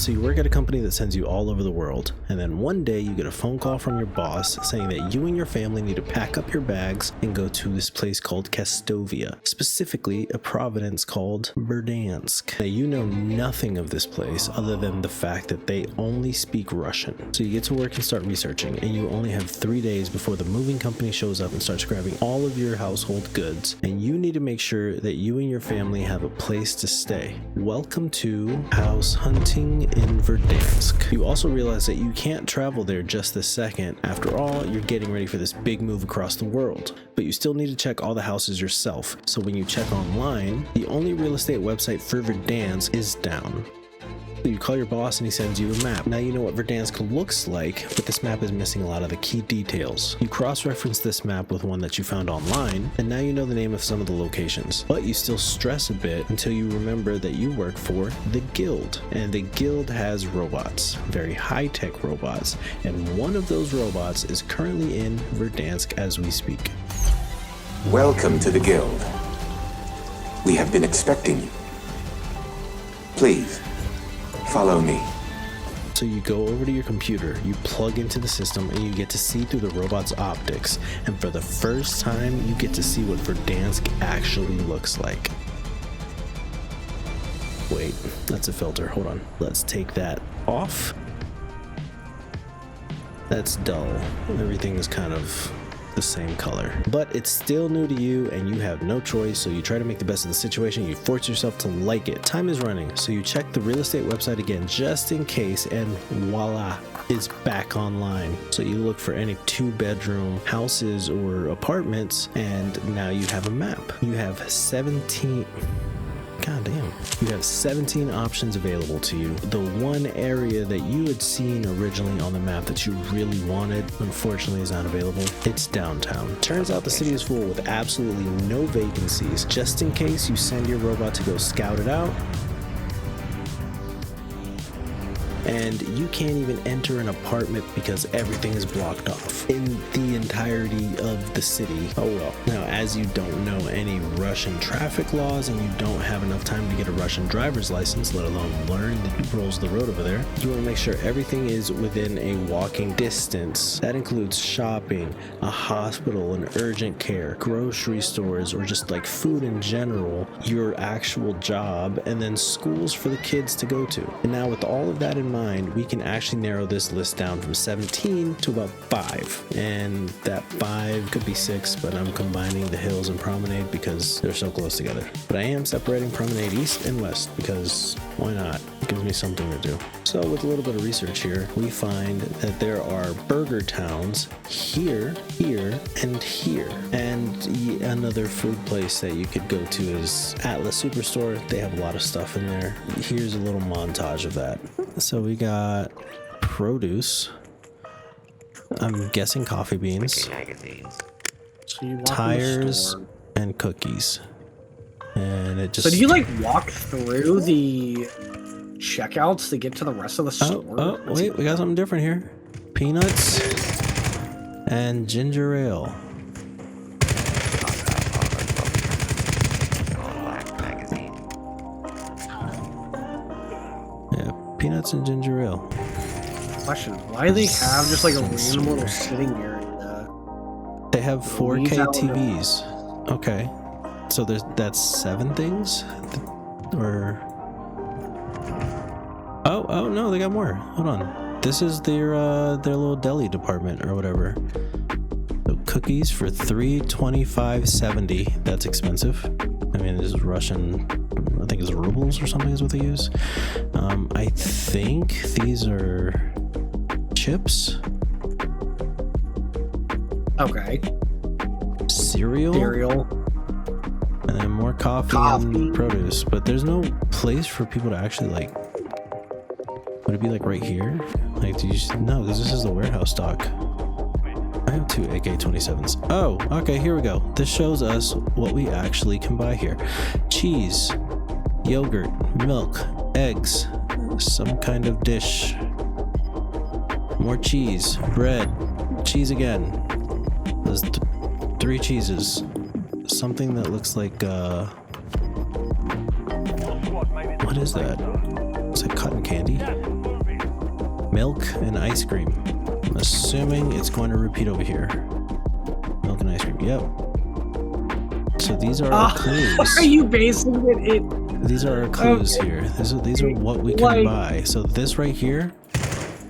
So you work at a company that sends you all over the world, and then one day you get a phone call from your boss saying that you and your family need to pack up your bags and go to this place called Kastovia, specifically a province called Verdansk. Now you know nothing of this place other than the fact that they only speak Russian. So you get to work and start researching, and you only have 3 days before the moving company shows up and starts grabbing all of your household goods, and you need to make sure that you and your family have a place to stay. Welcome to house hunting in Verdansk. You also realize that you can't travel there just this second. After all, you're getting ready for this big move across the world, but you still need to check all the houses yourself. So when you check online, the only real estate website for Verdansk is down. So you call your boss and he sends you a map. Now you know what Verdansk looks like, but this map is missing a lot of the key details. You cross-reference this map with one that you found online, and now you know the name of some of the locations. But you still stress a bit until you remember that you work for the Guild. And the Guild has robots, very high-tech robots, and one of those robots is currently in Verdansk as we speak. Welcome to the Guild. We have been expecting you. Please, follow me. So you go over to your computer, you plug into the system, and you get to see through the robot's optics. And for the first time, you get to see what Verdansk actually looks like. Wait, that's a filter. Hold on. Let's take that off. That's dull. Everything is kind of the same color, but it's still new to you and you have no choice, so you try to make the best of the situation. You force yourself to like it. Time is running, so you check the real estate website again just in case, and voila, it's back online. So you look for any 2-bedroom houses or apartments, and now you have a map. You have 17 options available to you. The one area that you had seen originally on the map that you really wanted, unfortunately, is not available. It's downtown. Turns out the city is full with absolutely no vacancies. Just in case, you send your robot to go scout it out, and you can't even enter an apartment because everything is blocked off in the entirety of the city. Oh well. Now, as you don't know any Russian traffic laws and you don't have enough time to get a Russian driver's license, let alone learn the rules of the road over there, you want to make sure everything is within a walking distance. That includes shopping, a hospital, an urgent care, grocery stores, or just like food in general, your actual job, and then schools for the kids to go to. And now with all of that in mind, we can actually narrow this list down from 17 to about 5, and that 5 could be 6, but I'm combining the hills and promenade because they're so close together. But I am separating promenade east and west because why not? It gives me something to do. So with a little bit of research here, we find that there are burger towns here, here, and here. And another food place that you could go to is Arles Superstore. They have a lot of stuff in there. Here's a little montage of that. So we got produce. I'm guessing coffee beans. So tires and cookies. And it just... So do you like walk through the checkouts to get to the rest of the store? Oh, wait, we got something different here. Peanuts and ginger ale. Yeah, peanuts and ginger ale. Question: why do they have just like a random little sitting area? They have 4K TVs. Okay, so that's 7 things, or oh no, they got more. Hold on, this is their little deli department or whatever. So cookies for $3.25.70. That's expensive. I mean, this is Russian. I think it's rubles or something is what they use. I think these are chips. Okay. Cereal. And then more coffee and produce. But there's no place for people to actually like... Would it be like right here? Like, do you... No, because this is the warehouse stock. I have 2 AK-27s. Oh, okay, here we go. This shows us what we actually can buy here. Cheese, yogurt, milk, eggs, some kind of dish. More cheese, bread, cheese again. There's 3 cheeses. Something that looks like, what is that? Is that cotton candy? Milk and ice cream. I'm assuming it's going to repeat over here. Milk and ice cream. Yep. So these are our clues. Are you basing it? These are our clues here. These are what we can buy. So this right here,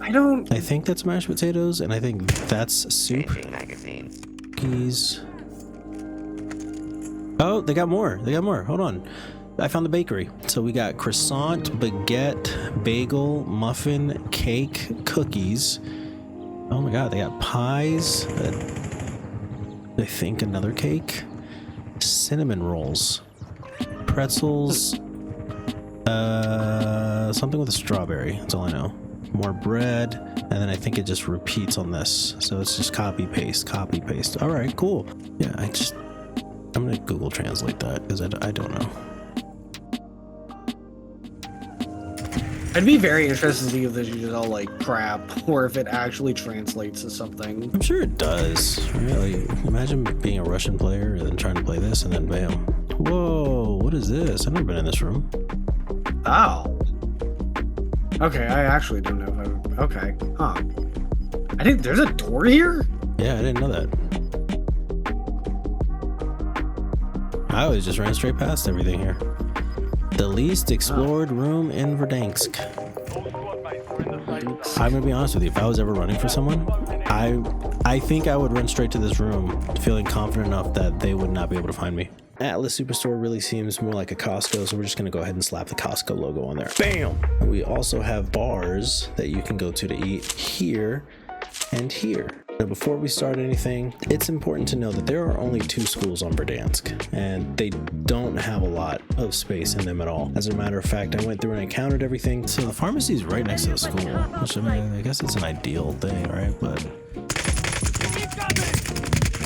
I think that's mashed potatoes, and I think that's soup. Cookies. Oh, they got more. Hold on. I found the bakery. So we got croissant, baguette, bagel, muffin, cake, cookies. Oh my god, they got pies. I think another cake. Cinnamon rolls. Pretzels. Something with a strawberry. That's all I know. More bread. And then I think it just repeats on this. So it's just copy paste. All right, cool. Yeah, I'm gonna Google Translate that because I don't know. I'd be very interested to see if this is just all like crap or if it actually translates to something. I'm sure it does. Really, imagine being a Russian player and then trying to play this and then bam. Whoa, what is this? I've never been in this room. Oh. Okay, I actually don't know if okay. Huh. I think there's a door here? Yeah, I didn't know that. I always just ran straight past everything here. The least explored room in Verdansk. I'm gonna be honest with you, if I was ever running for someone, I think I would run straight to this room, feeling confident enough that they would not be able to find me. Atlas Superstore really seems more like a Costco, so we're just gonna go ahead and slap the Costco logo on there. Bam! We also have bars that you can go to eat here and here. Now, before we start anything, it's important to know that there are only 2 schools on Verdansk, and they don't have a lot of space in them at all. As a matter of fact, I went through and I counted everything. So the pharmacy is right next to the school, which I mean, I guess it's an ideal thing, right? But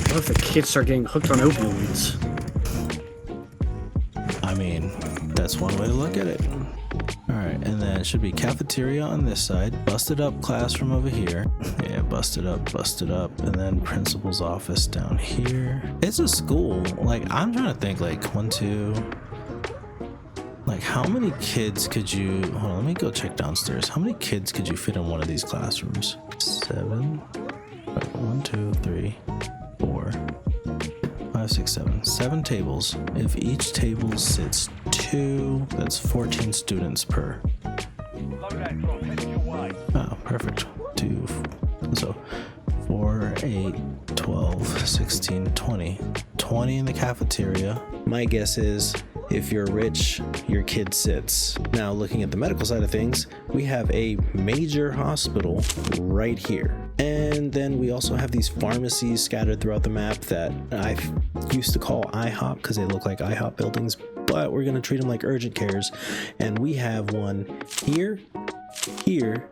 what if the kids start getting hooked on opioids? I mean, that's one way to look at it. Alright, and then it should be cafeteria on this side, busted up classroom over here. Yeah, busted up, and then principal's office down here. It's a school. Like, I'm trying to think, like, 1, 2... Like, how many kids could you... Hold on, let me go check downstairs. How many kids could you fit in one of these classrooms? 7? Right, 1, 2, 3, 4... 5, 6, 7. 7 tables. If each table sits 2, that's 14 students per. Oh, perfect. 2. So 4, 8, 12, 16, 20. 20 in the cafeteria. My guess is if you're rich, your kid sits. Now, looking at the medical side of things, we have a major hospital right here. And then we also have these pharmacies scattered throughout the map that I used to call IHOP because they look like IHOP buildings, but we're going to treat them like urgent cares. And we have one here, here,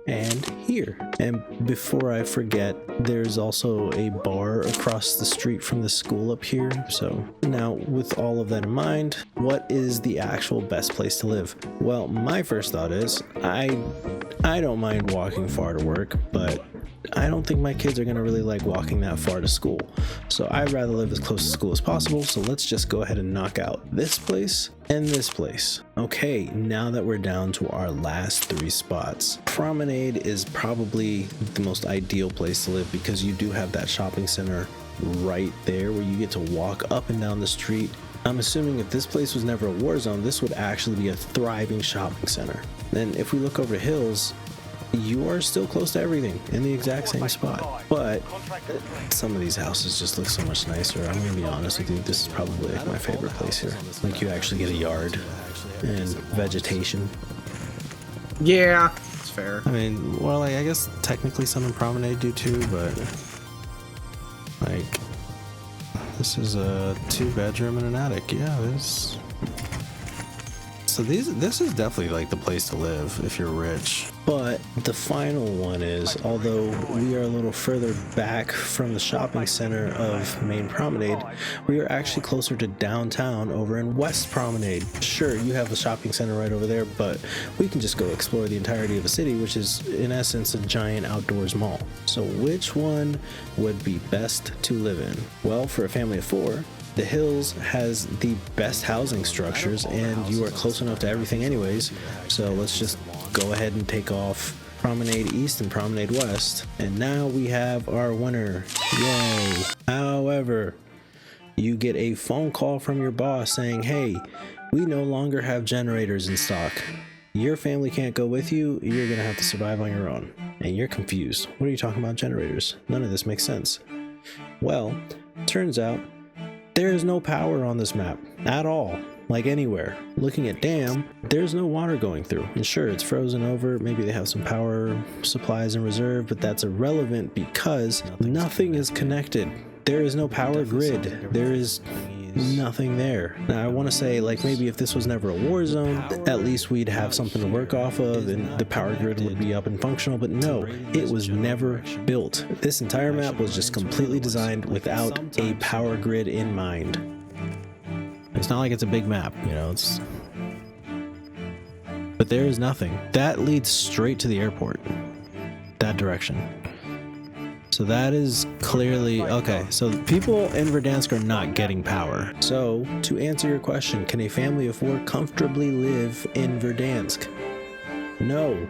and here. And before I forget, there's also a bar across the street from the school up here. So now, with all of that in mind, what is the actual best place to live? Well, my first thought is I don't mind walking far to work, but I don't think my kids are going to really like walking that far to school. So I'd rather live as close to school as possible. So let's just go ahead and knock out this place and this place. Okay, now that we're down to our last 3 spots, Promenade is probably the most ideal place to live because you do have that shopping center right there where you get to walk up and down the street. I'm assuming if this place was never a war zone, this would actually be a thriving shopping center. Then if we look over hills, you are still close to everything in the exact same spot, but some of these houses just look so much nicer. I'm gonna be honest with you, this is probably like my favorite place here. Like, you actually get a yard and vegetation. Yeah, it's fair. I mean, well, like, I guess technically some in Promenade do too, but like, this is a 2-bedroom and an attic. Yeah, this. So this is definitely like the place to live if you're rich. But the final one is, although we are a little further back from the shopping center of Main Promenade, we are actually closer to downtown over in West Promenade. Sure, you have a shopping center right over there, but we can just go explore the entirety of the city, which is in essence a giant outdoors mall. So which one would be best to live in? Well, for a family of 4, the Hills has the best housing structures, and you are close enough to everything anyways, so let's just go ahead and take off Promenade East and Promenade West. And now we have our winner. Yay. However, you get a phone call from your boss saying, hey, we no longer have generators in stock. Your family can't go with you. You're gonna have to survive on your own. And you're confused. What are you talking about generators? None of this makes sense. Well, turns out there is no power on this map at all. Like anywhere. Looking at dam, there's no water going through. And sure, it's frozen over. Maybe they have some power supplies in reserve, but that's irrelevant because nothing is connected. There is no power grid. There is nothing there. Now I want to say, like, maybe if this was never a war zone, at least we'd have something to work off of and the power grid would be up and functional, but no, it was never built. This entire map was just completely designed without a power grid in mind. It's not like it's a big map, you know, but there is nothing. That leads straight to the airport, that direction. So that is clearly, okay, so people in Verdansk are not getting power. So to answer your question, can a family of 4 comfortably live in Verdansk? No,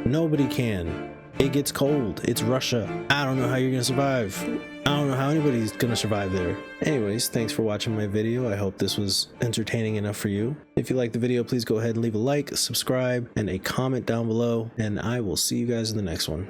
nobody can. It gets cold. It's Russia. I don't know how you're gonna survive. I don't know how anybody's gonna survive there. Anyways, thanks for watching my video. I hope this was entertaining enough for you. If you liked the video, please go ahead and leave a like, subscribe, and a comment down below, and I will see you guys in the next one.